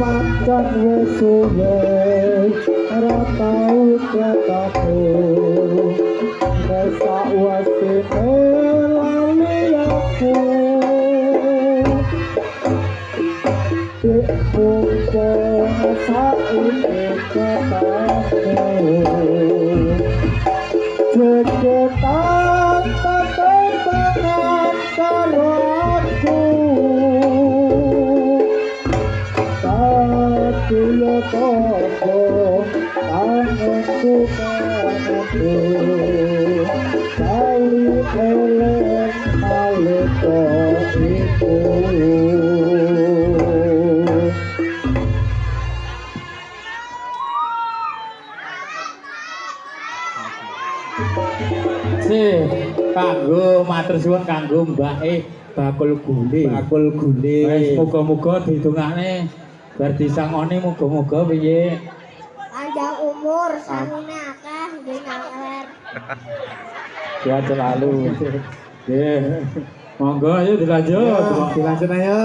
Pancen wis suwe ora tau ketemu nek sakwasine lali aku Pupung saiki ketemu Ceketan tetepangan karo aku Tuyo toko tanganku kananku Kali eleng nalika iku kanggo matur suwun kanggo mbake bakul gule. Bakul gule. Wis muga-muga ditungane bar disangoni muga-muga piye. Panjang umur, samune akeh nggih ngaler. Sehat selalu. Nggih. Monggo ayo dilanjut. Dilanjut ayo.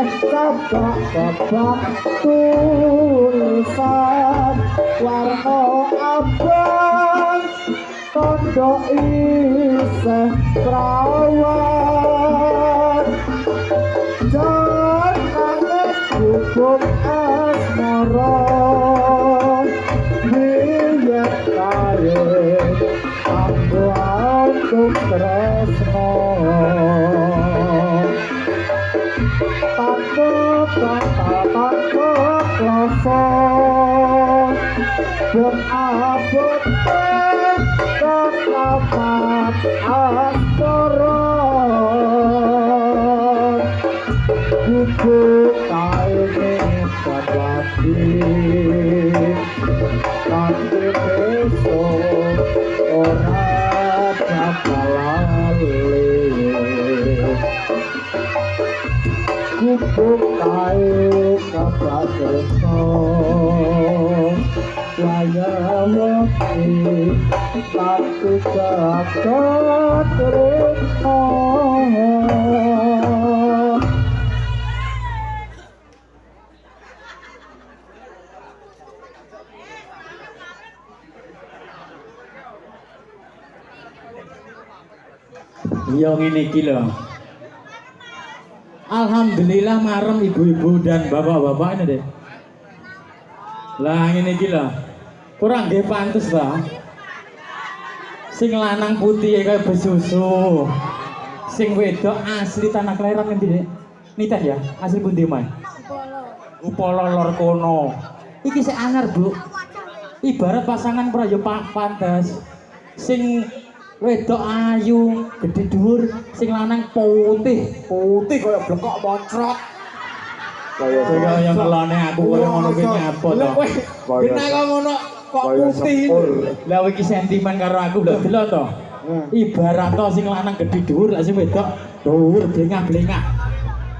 Kabak tulisan warna abang tondo isih prawan janane gubuk asmara biyen kae aku tresno rasa dan abot kelamat astara kuku kaini padati nanti besok orang dapat lali kubuk kae kapak desa waya wakti tapi kakak tresno Iya ngene iki lho. Alhamdulillah marem ibu-ibu dan bapak-bapak ini deh. Lah ngene iki lho. Kurang nggih pantes ta. Sing lanang putih kaya besusu. Sing wedok asli tanah kelahiran ngendi, Dek? Nitah ya, asli pundi mae? Upala lor kono. Iki sik anyar, Bu. Ibarat pasangan prayo pantes. Sing wedok ayu, gede dhuwur, sing lanang putih kaya blengkok moncrot. Kaya yang ngelone aku kaya ngono ki nyapa to. Benak kok ngono kok putih. Lah iki sentimen karo aku lho delok to. Ibarat to sing lanang gede dhuwur, lek sing wedok dhuwur blengak-blengak.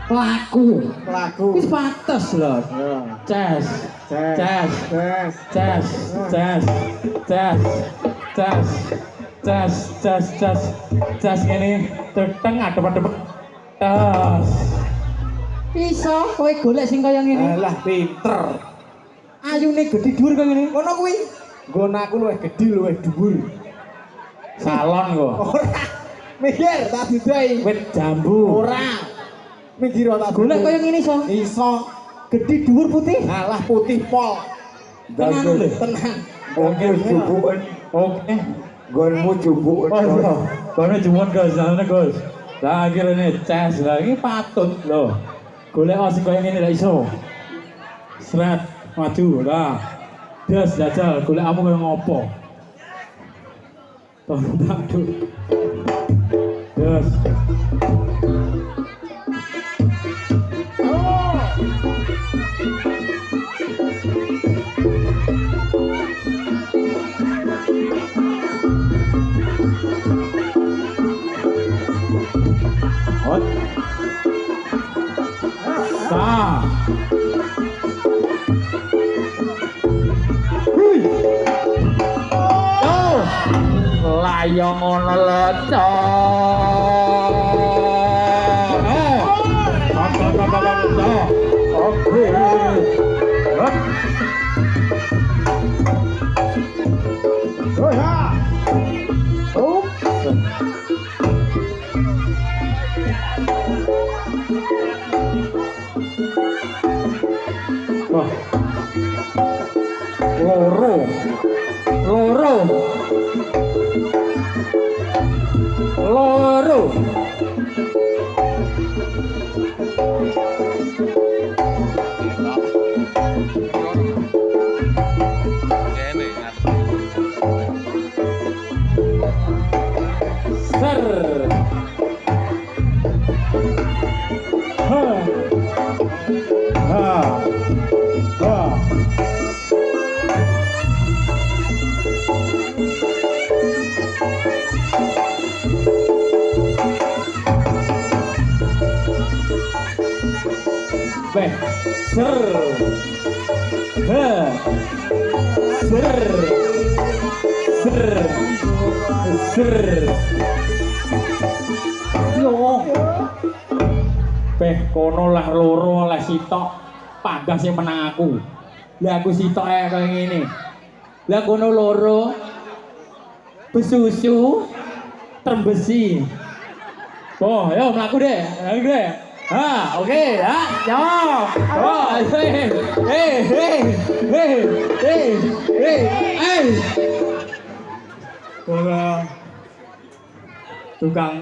Pelaku. Wis pantes lho. Ces. Jas ngene teteng adep-adep tas. Iso kowe golek sing kaya ngene. Alah pinter. Ayune gedhe dhuwur kaya ngene. Ngono kuwi. Nggon aku luwih gedhe luwih dhuwur. Salon kok. Ora. Mikir tak didai. Wit jambu. Ora. Mikir tak golek kaya ngene iso. Iso. Gedhe dhuwur putih. Alah putih pol. Tenan lho. Tenang. Oke jubuken. Oke. Gonmu jubuk. Oh iya. Kono jumun Gus, jane Gus. Lah akhirnya ces lah iki patut lho. Golek sing kaya ngene lek iso. Sret maju lah. Des jajal golek kamu kaya ngopo. Tontak tuh. Des. Hot. Sa. Hui. Oh. Layang ngono lho, Oke. Oh ya. Oh. Wah. Loro. Ser. Beh, ser, ser, yo, beh, kono lah loro oleh sitok panggah sing menang aku. Lah aku sitok kaya ngene. Lah kono loro besusu trembesi. Oh, ayo mlaku deh. Mlaku deh. Ha, oke, ya. Yo. Oh, Kola tukang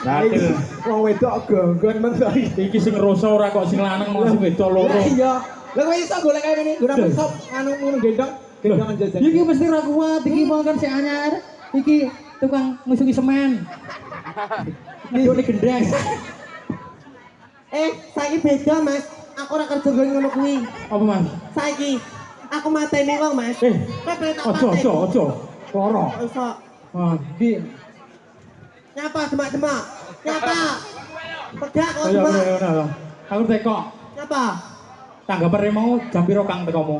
Gatil. Wong wedok gonggon men kok iki. Iki sing ngroso ora kok sing lanang malah sing wedok loro. Iya. Lah kowe iso golek kaya ngene, ora iso anu ngono gendong, gendongan jajan. Iki mesti ra kuat, iki mau kan sik anyar. Iki tukang musuhi semen. Iki gendeng. Saiki beda, Mas. Aku ora kerja ngono kuwi. Apa, Mas? Saiki aku mateni wong, Mas. Kowe pengen tak mateni. Ojo. Loro. Iso. Ah, iki Nyapa demak-demak. Nyapa. Pedak kok ayo demak. ora. Aku teko. Nyapa? Tanggapane mau jam piro Kang tekomu?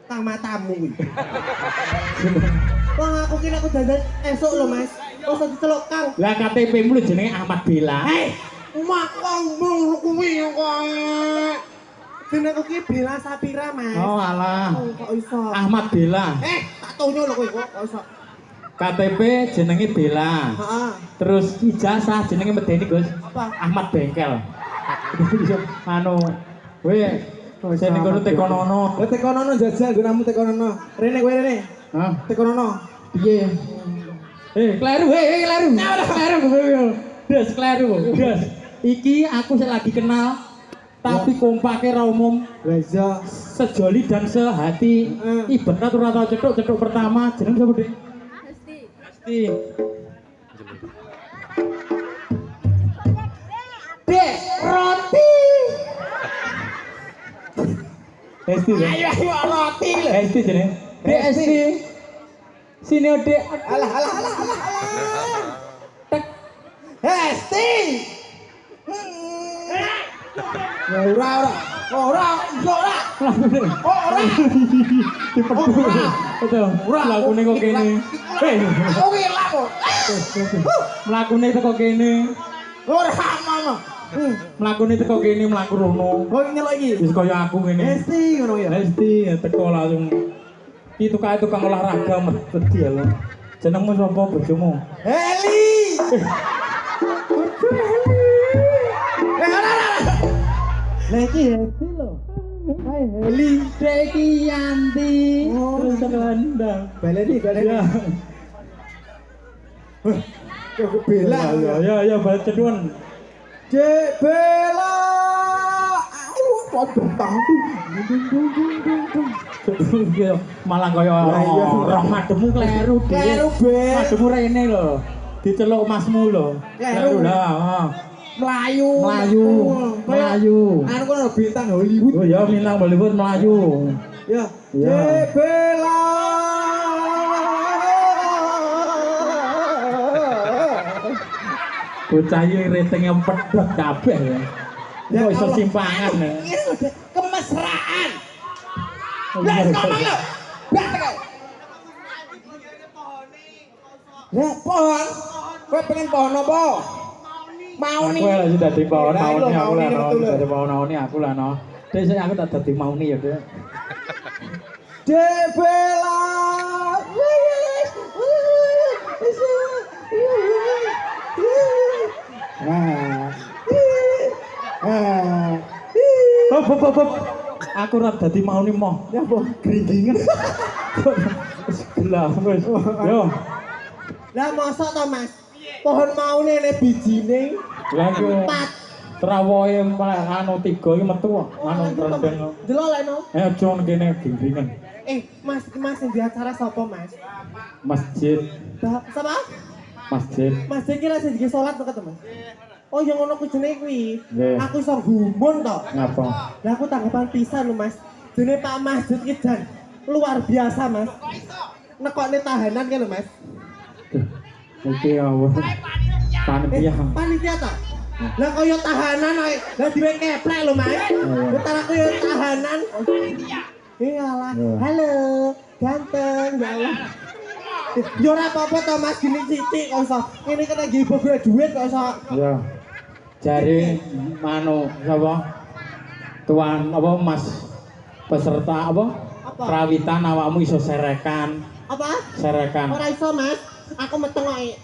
Kang matamu kuwi. Wong aku kira aku dandan esuk lho, Mas. Kok diceluk Kang. Lah KTP-mu lho jenenge Ahmad Bella. Mak ngomong kuwi kok. Jenengku ki Bella Sapira, Mas. Oh alah. Oh, kok iso? Ahmad Bella. Tak tonyo lho kowe kok iso. KTP jenenge Bella. Heeh. Terus ijazah jenenge medeni Gus. Apa? Ahmad Bengkel. Anu, kowe sing kono tekonono. Lah tekonono jajal gunamu tekonono. Rene kowe rene. Hah? Tekonono. Piye? Kleru, kleru. Des, kleru. Des. Iki aku sing lagi kenal tapi kompake ra umum. Lah iya. Sejoli dan sehati. Ibarat ora tau cetuk pertama jeneng sapa, Dik? Hesti. Dek, roti. Hesti. Ayo roti lho. Hesti jeneng. Dek Hesti. Sini Dek. Alah. Tek. Hesti. Ya ora. Ora. Betul. Lakune kok kene. Oke lah kok. Mlakune teko kene. Ora mama. Mlakune teko kene mlaku rono. Kok nyelok iki? Wis kaya aku ngene. Hesti ngono ya. Hesti teko langsung. Iki tukang olahraga mesti ya lho. Jenengmu sapa bojomu? Heli. Lah iki Hesti lho. Hai Heli, Deki Yanti. Terus kendang. Baleni. Ya. Kok bela. Ya, balik ceduan. Dek bela. Waduh tahu. Malah kaya roh mademu kleru dhewe. Kleru, Bek. Mademu rene lho. Diceluk masmu lho. Kleru. Lah, Melayu. Anu kan bintang Hollywood. Oh ya Minang Bollywood Melayu. Ya. Ya. Dek bela. Bocah iki ratingnya pedhot kabeh ya. Ya Kok iso Allah. simpangan ya. Kemesraan. Lah Ngomong lho. Bak tekan. Lah pohon. Kowe pengen pohon apa? Mau Aku nih. lah sudah dadi Lah, mau iya, aku lah Mauni no. betul, lho. Dadi mau aku lah no. Dek aku tak dadi mau nih ya, Dek. Dek bela. Hop. Aku ora dadi mau nih moh. Ya apa? Gringingan. Lah wis. Yo. Lah mosok to, Mas? Pohon mau nih bijine. Lah aku Empat. trawoe anu 3 iki metu kok. Anu rendeng. Delok lek no. Ayo kene gingringan. Mas yang di acara sapa, Mas? Masjid. Sapa? Masjid. Mas iki lek sing salat kok, Mas. Oh, yang ngono ku jenenge kuwi. Nggih. Aku iso gumun to. Ngapa? Lah aku tanggapan pisan lho, Mas. Jenenge Pak Masjid ki jan luar biasa, Mas. Nekokne tahanan kan lho, Mas. Iki ya panitia. Panitia to? Lah kaya tahanan ae. Lah diwe keplek lho, Mas. Entar aku yo tahanan. Iyalah. Halo, ganteng, ya Allah. Yo ora apa-apa to, Mas, gini sithik kok iso. Ini kena nggih bobo duit kok iso. Ya. Jare manu sapa? Tuan apa Mas peserta apa? Apa? Prawitan awakmu iso serekan. Apa? Serekan. Ora iso, Mas. Aku meteng kok.